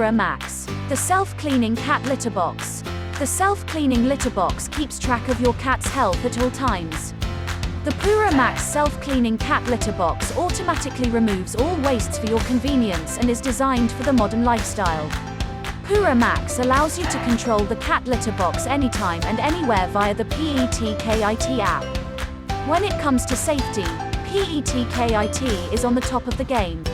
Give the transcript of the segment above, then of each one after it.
Pura Max, the self-cleaning cat litter box. The self-cleaning litter box keeps track of your cat's health at all times. The Pura Max self-cleaning cat litter box automatically removes all wastes for your convenience and is designed for the modern lifestyle. Pura Max allows you to control the cat litter box anytime and anywhere via the PETKIT app. When it comes to safety, PETKIT is on the top of the game.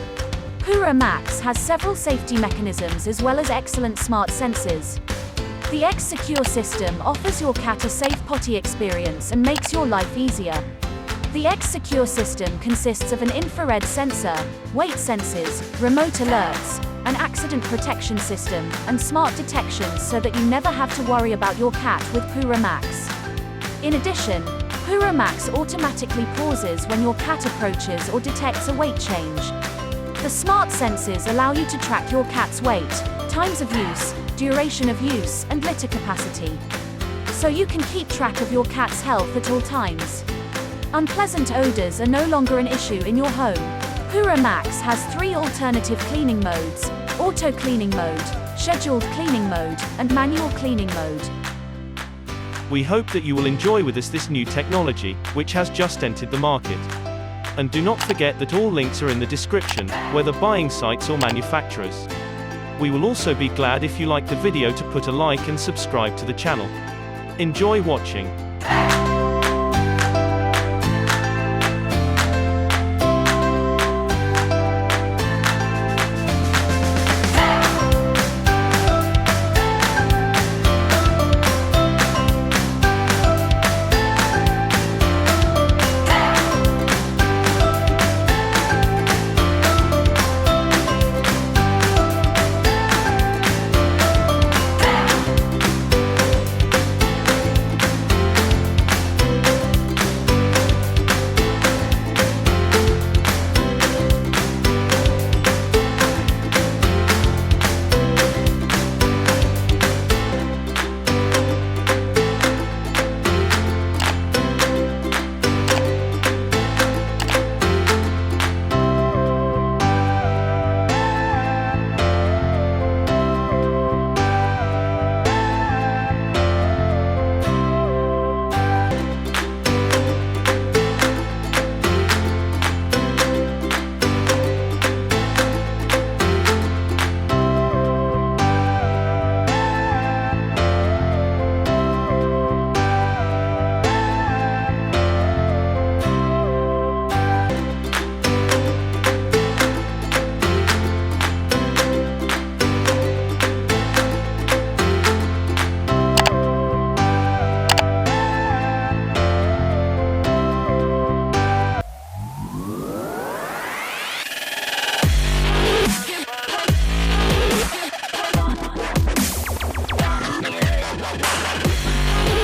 Pura Max has several safety mechanisms as well as excellent smart sensors. The X Secure system offers your cat a safe potty experience and makes your life easier. The X Secure system consists of an infrared sensor, weight sensors, remote alerts, an accident protection system, and smart detections so that you never have to worry about your cat with Pura Max. In addition, Pura Max automatically pauses when your cat approaches or detects a weight change. The smart sensors allow you to track your cat's weight, times of use, duration of use, and litter capacity. So you can keep track of your cat's health at all times. Unpleasant odors are no longer an issue in your home. Pura Max has 3 alternative cleaning modes: auto cleaning mode, scheduled cleaning mode, and manual cleaning mode. We hope that you will enjoy with us this new technology, which has just entered the market. And do not forget that all links are in the description, whether buying sites or manufacturers. We will also be glad if you like the video to put a like and subscribe to the channel. Enjoy watching.